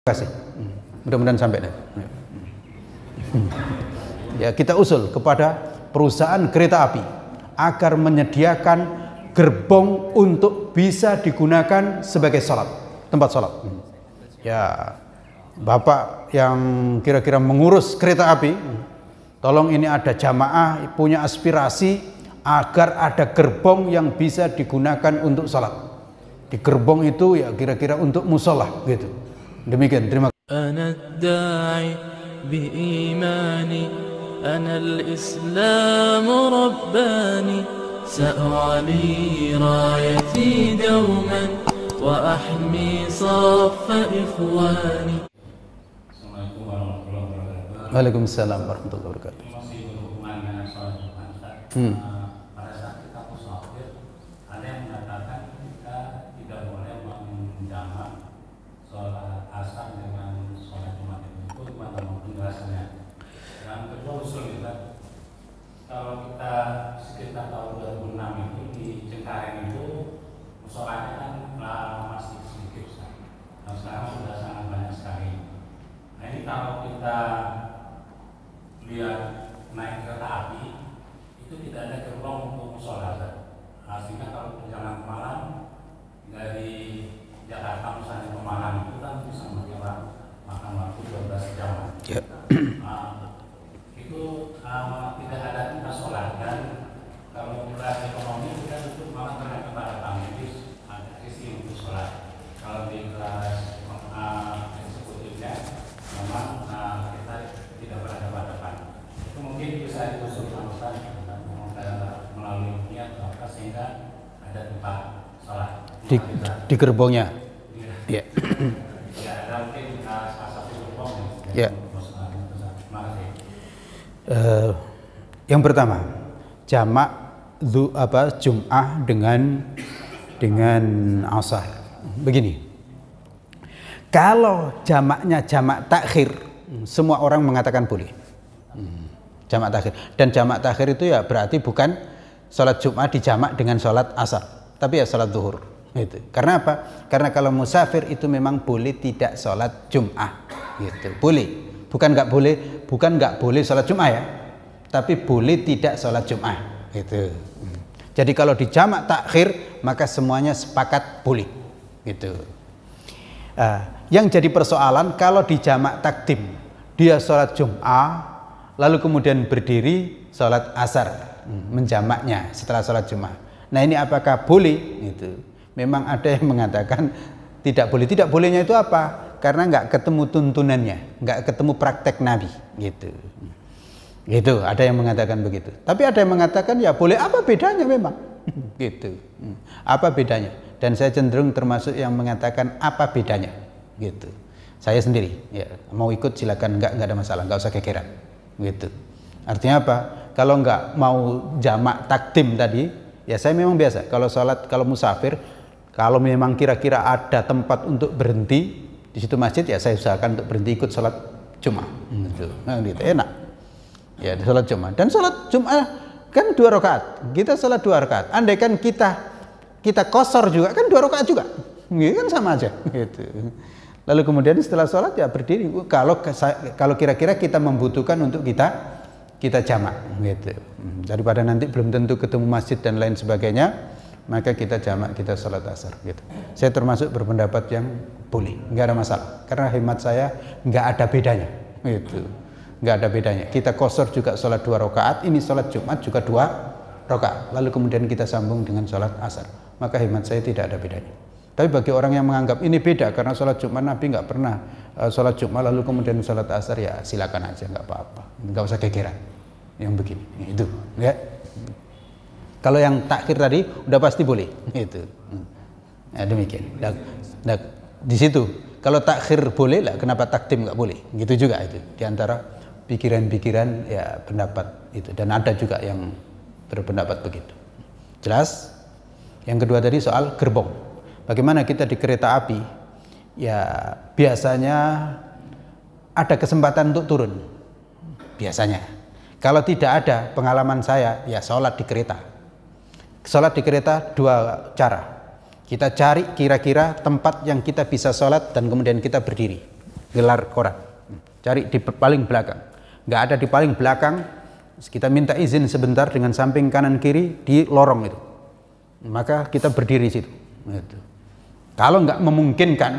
kasih. Mudah-mudahan sampai. Ya, kita usul kepada perusahaan kereta api agar menyediakan gerbong untuk bisa digunakan sebagai sholat, tempat sholat. Ya, Bapak yang kira-kira mengurus kereta api, tolong ini ada jamaah punya aspirasi agar ada gerbong yang bisa digunakan untuk sholat. Di gerbong itu ya kira-kira untuk musola gitu. Demikian, terima kasih. Ana ad-da'i bi imani, ana al-islam rabbani, sa'ali rayati dawman wa ahmi saffa ikhwani. Assalamualaikum warahmatullahi wabarakatuh. Waalaikumsalam warahmatullahi wabarakatuh. Masih berhubungan dengan sholat Jumat, Ustaz. Pada saat kita musafir, ada yang mengatakan kita tidak boleh menjamak sholat asar dengan sholat Jumat itu gimana penjelasannya? Yang kedua usul kita, kalau kita sekitar tahun 2006 itu di Cengkareng itu musholanya kan masih sedikit, Ustaz. Nah, sekarang sudah sangat banyak sekali. Nah, ini kalau kita lihat naik kereta api itu tidak ada gerbong untuk musola, artinya kalau perjalanan malam dari Jakarta misalnya ke Malang itu kan bisa makan waktu 12 jam. Ya. Itu tidak ada tempat sholat, dan kalau kelas ekonomi kita itu malah kena kepadatan, jadi ada sisi untuk sholat. Kalau di kelas eksekutifnya memang kita tidak berada pada depan. Itu mungkin bisa diusulkan Ustaz melalui niat apa sehingga ada tempat sholat Di gerbongnya. Ya. Ya, ada mungkin salah satu gerbong Ya. Terima kasih. Yang pertama, jamak Jum'ah dengan asar. Begini, kalau jamaknya jamak takhir, semua orang mengatakan boleh. Jamak takhir, dan jamak takhir itu ya berarti bukan sholat Jum'ah dijamak dengan sholat asar, tapi ya sholat zuhur. Gitu. Karena apa? Karena kalau musafir itu memang boleh tidak sholat Jum'ah. Gitu. Boleh, bukan nggak boleh sholat Jum'ah ya, tapi boleh tidak sholat Jum'ah. Gitu. Jadi kalau di jamak takhir maka semuanya sepakat boleh. Gitu. Yang jadi persoalan kalau di jamak takdim dia sholat Jum'ah lalu kemudian berdiri sholat asar, menjamaknya setelah sholat Jum'ah. Nah, ini apakah boleh? Itu memang ada yang mengatakan tidak boleh. Tidak bolehnya itu apa? Karena nggak ketemu tuntunannya, nggak ketemu praktek Nabi. Gitu. Gitu. Ada yang mengatakan begitu. Tapi ada yang mengatakan ya boleh. Apa bedanya memang? Gitu. Apa bedanya? Dan saya cenderung termasuk yang mengatakan apa bedanya. Gitu. Saya sendiri. Ya, mau ikut silakan, nggak ada masalah, nggak usah kekeran. Gitu. Artinya apa? Kalau nggak mau jamak takdim tadi, ya saya memang biasa. Kalau sholat, kalau musafir, kalau memang kira-kira ada tempat untuk berhenti di situ masjid, ya saya usahakan untuk berhenti ikut sholat Jumat. Gitu. Nah, gitu. Enak. Ya, sholat Jumat. Dan sholat Jumat kan 2 rakaat. Kita sholat 2 rakaat. Andai kan kita kosor juga kan 2 rakaat juga. Gitu kan sama aja. Gitu. Lalu kemudian setelah sholat ya berdiri. Kalau kira-kira kita membutuhkan untuk kita jamak, gitu. Daripada nanti belum tentu ketemu masjid dan lain sebagainya, maka kita jamak, kita sholat asar. Gitu. Saya termasuk berpendapat yang boleh, nggak ada masalah. Karena hemat saya nggak ada bedanya. Gitu. Nggak ada bedanya. Kita kosor juga sholat 2 rakaat, ini sholat Jumat juga 2 rakaat. Lalu kemudian kita sambung dengan sholat asar. Maka hemat saya tidak ada bedanya. Tapi bagi orang yang menganggap ini beda karena sholat Jumat Nabi nggak pernah sholat Jumat lalu kemudian sholat asar, ya silakan aja, nggak apa-apa, nggak usah gegeran yang begini. Itu ya. Kalau yang takhir tadi udah pasti boleh. Itu. Nah, demikian. Nah, di situ kalau takhir boleh lah, kenapa takdim nggak boleh? Gitu juga itu. Di antara pikiran-pikiran ya pendapat itu, dan ada juga yang berpendapat begitu. Jelas? Yang kedua tadi soal gerbong. Bagaimana kita di kereta api, ya biasanya ada kesempatan untuk turun. Biasanya. Kalau tidak ada, pengalaman saya, ya sholat di kereta. Sholat di kereta 2 cara. Kita cari kira-kira tempat yang kita bisa sholat dan kemudian kita berdiri. gelar koran. Cari di paling belakang. Nggak ada di paling belakang, kita minta izin sebentar dengan samping kanan kiri di lorong itu. Maka kita berdiri situ. Gitu. Kalau nggak memungkinkan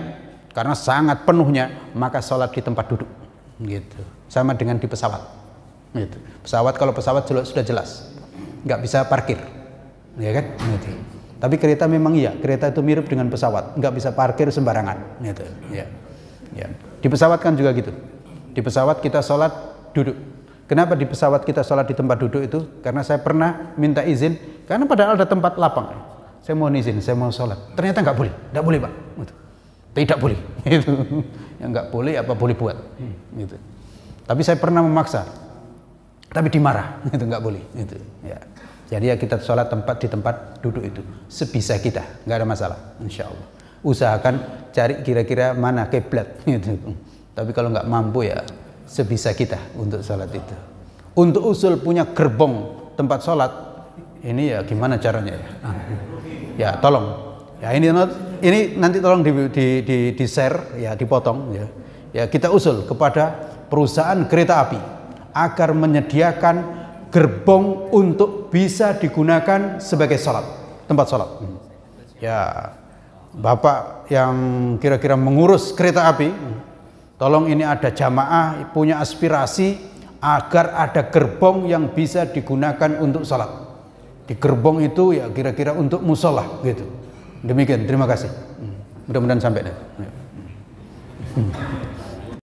karena sangat penuhnya, maka sholat di tempat duduk. Gitu. Sama dengan di pesawat. Gitu. Pesawat, kalau pesawat sudah jelas, nggak bisa parkir, ya kan? Gitu. Tapi kereta memang iya, kereta itu mirip dengan pesawat, nggak bisa parkir sembarangan. Gitu. Ya. Ya. Di pesawat kan juga gitu. Di pesawat kita sholat duduk. Kenapa di pesawat kita sholat di tempat duduk itu? Karena saya pernah minta izin, karena padahal ada tempat lapang. Saya mohon izin, saya mau sholat. Ternyata nggak boleh Pak. Gitu. Tidak boleh. Gitu. Yang nggak boleh apa boleh buat. Gitu. Tapi saya pernah memaksa. Tapi dimarah, itu nggak boleh. Gitu. Ya. Jadi ya kita sholat di tempat duduk itu sebisa kita, nggak ada masalah, insya Allah. Usahakan cari kira-kira mana kiblat. Gitu. Tapi kalau nggak mampu ya sebisa kita untuk sholat itu. Untuk usul punya gerbong tempat sholat, ini ya gimana caranya ya? Ya tolong. Ya ini nanti tolong di share ya, dipotong ya. Ya kita usul kepada perusahaan kereta api agar menyediakan gerbong untuk bisa digunakan sebagai sholat, tempat sholat. Ya Bapak yang kira-kira mengurus kereta api, tolong ini ada jamaah punya aspirasi agar ada gerbong yang bisa digunakan untuk sholat. Di gerbong itu ya kira-kira untuk musola gitu. Demikian, terima kasih. Mudah-mudahan sampai.